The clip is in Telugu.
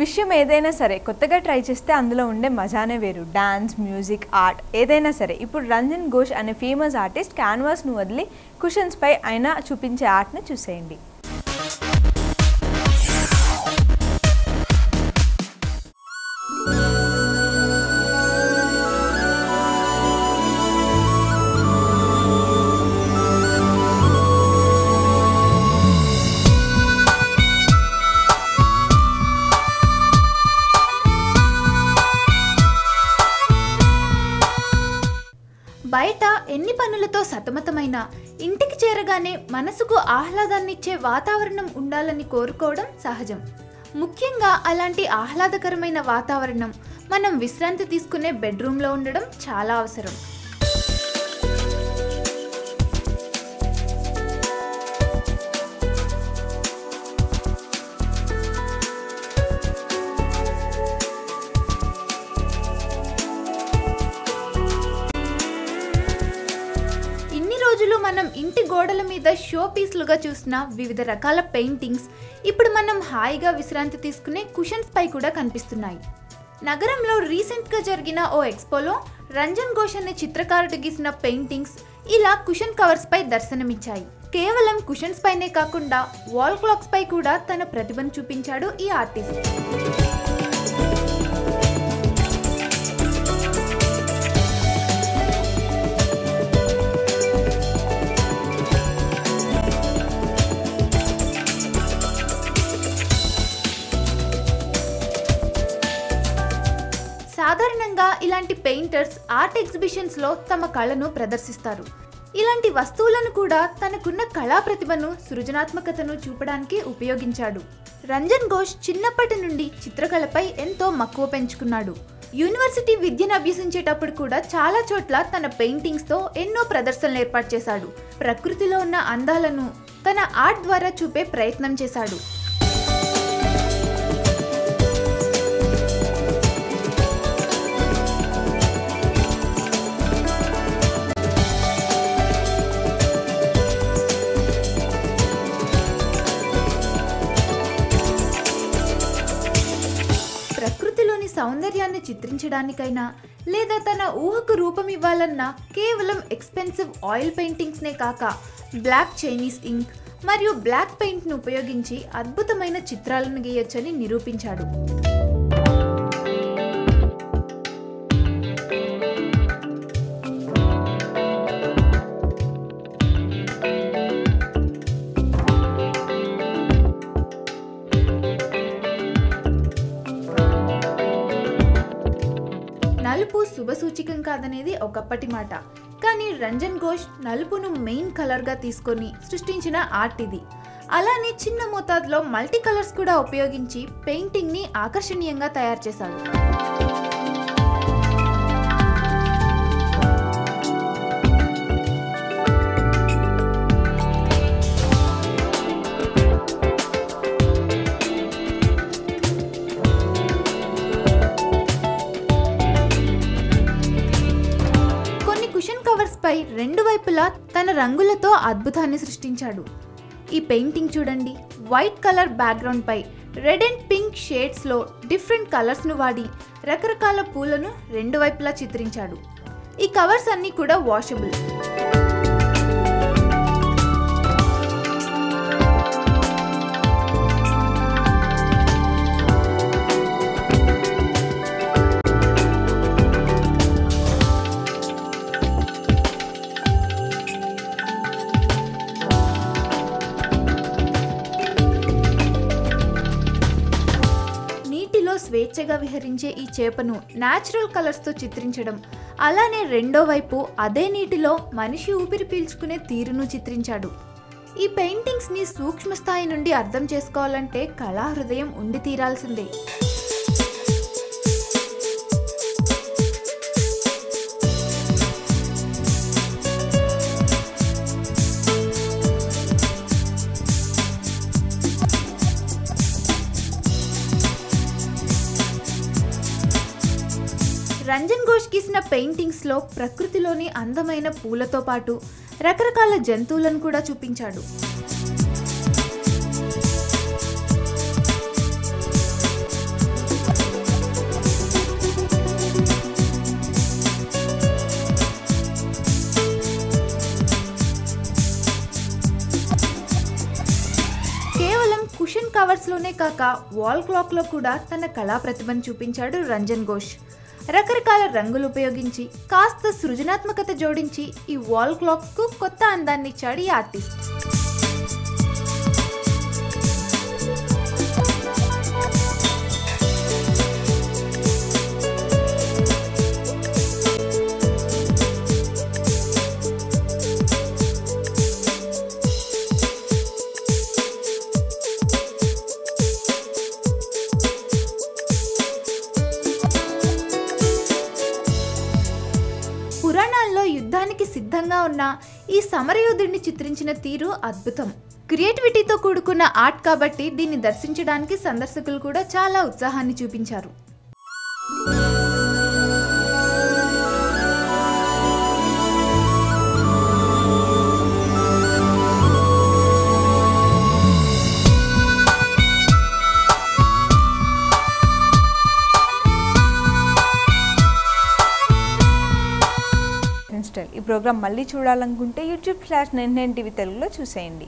విషయం ఏదైనా సరే కొత్తగా ట్రై చేస్తే అందులో ఉండే మజానే వేరు. డాన్స్, మ్యూజిక్, ఆర్ట్ ఏదైనా సరే. ఇప్పుడు రంజన్ ఘోష్ అనే ఫేమస్ ఆర్టిస్ట్ క్యాన్వాస్ను వదిలి కుషన్స్పై ఆయన చూపించే ఆర్ట్ను చూసేయండి. బయట ఎన్ని పనులతో సతమతమైన ఇంటికి చేరగానే మనసుకు ఆహ్లాదాన్నిచ్చే వాతావరణం ఉండాలని కోరుకోవడం సహజం. ముఖ్యంగా అలాంటి ఆహ్లాదకరమైన వాతావరణం మనం విశ్రాంతి తీసుకునే బెడ్రూమ్లో ఉండడం చాలా అవసరం. మనం ఇంటి గోడల మీద షో పీస్లుగా చూసిన వివిధ రకాల పెయింటింగ్స్ ఇప్పుడు మనం హాయిగా విశ్రాంతి తీసుకునే కుషన్స్ పై కూడా కనిపిస్తున్నాయి. నగరంలో రీసెంట్గా జరిగిన ఓ ఎక్స్పోలో రంజన్ ఘోష్ అనే చిత్రకారుడు గీసిన పెయింటింగ్స్ ఇలా కుషన్ కవర్స్ పై దర్శనమిచ్చాయి. కేవలం కుషన్స్ పైనే కాకుండా వాల్ క్లాక్స్ పై కూడా తన ప్రతిభను చూపించాడు ఈ ఆర్టిస్ట్. సాధారణంగా ఇలాంటి పెయింటర్స్ ఆర్ట్ ఎగ్జిబిషన్స్లో తమ కళను ప్రదర్శిస్తారు. ఇలాంటి వస్తువులను కూడా తనకున్న కళా ప్రతిభను, సృజనాత్మకతను చూపడానికి ఉపయోగించాడు. రంజన్ ఘోష్ చిన్నప్పటి నుండి చిత్రకళపై ఎంతో మక్కువ పెంచుకున్నాడు. యూనివర్సిటీ విద్యను అభ్యసించేటప్పుడు కూడా చాలా చోట్ల తన పెయింటింగ్స్తో ఎన్నో ప్రదర్శనలు ఏర్పాటు చేశాడు. ప్రకృతిలో ఉన్న అందాలను తన ఆర్ట్ ద్వారా చూపే ప్రయత్నం చేశాడు. ప్రకృతిలోని సౌందర్యాన్ని చిత్రించడానికైనా లేదా తన ఊహకు రూపం ఇవ్వాలన్నా కేవలం ఎక్స్పెన్సివ్ ఆయిల్ పెయింటింగ్స్నే కాక బ్లాక్ చైనీస్ ఇంక్ మరియు బ్లాక్ పెయింట్ను ఉపయోగించి అద్భుతమైన చిత్రాలను గీయొచ్చని నిరూపించాడు. నలుపు శుభసూచికం కాదనేది ఒకప్పటి మాట. కానీ రంజన్ ఘోష్ నలుపును మెయిన్ కలర్గా తీసుకొని సృష్టించిన ఆర్ట్ ఇది. అలానే చిన్న మోతాదులో మల్టీ కలర్స్ కూడా ఉపయోగించి పెయింటింగ్ని ఆకర్షణీయంగా తయారు చేశాడు. పై రెండు వైపులా తన రంగులతో అద్భుతాన్ని సృష్టించాడు. ఈ పెయింటింగ్ చూడండి. వైట్ కలర్ బ్యాక్గ్రౌండ్ పై రెడ్ అండ్ పింక్ షేడ్స్ లో డిఫరెంట్ కలర్స్ ను వాడి రకరకాల పూలను రెండు వైపులా చిత్రించాడు. ఈ కవర్స్ అన్ని కూడా వాషబుల్. స్వేచ్ఛగా విహరించే ఈ చేపను న్యాచురల్ కలర్స్తో చిత్రించడం, అలానే రెండో వైపు అదే నీటిలో మనిషి ఊపిరి పీల్చుకునే తీరును చిత్రించాడు. ఈ పెయింటింగ్స్ని సూక్ష్మ స్థాయి నుండి అర్థం చేసుకోవాలంటే కళా హృదయం ఉండి తీరాల్సిందే. రంజన్ ఘోష్ గీసిన పెయింటింగ్స్లో ప్రకృతిలోని అందమైన పూలతో పాటు రకరకాల జంతువులను కూడా చూపించాడు. కుషన్ కవర్స్లోనే కాక వాల్ క్లాక్లో కూడా తన కళా ప్రతిభను చూపించాడు రంజన్ ఘోష్. రకరకాల రంగులు ఉపయోగించి కాస్త సృజనాత్మకత జోడించి ఈ వాల్ క్లాక్స్కు కొత్త అందాన్ని ఇచ్చాడు ఈ ఆర్టిస్ట్. పురాణాల్లో యుద్ధానికి సిద్ధంగా ఉన్న ఈ సమరయోధుడిని చిత్రించిన తీరు అద్భుతం. క్రియేటివిటీతో కూడుకున్న ఆర్ట్ కాబట్టి దీన్ని దర్శించడానికి సందర్శకులు కూడా చాలా ఉత్సాహాన్ని చూపించారు. ఈ ప్రోగ్రామ్ మళ్ళీ చూడాలనుకుంటే YouTube/99TV తెలుగులో చూసేయండి.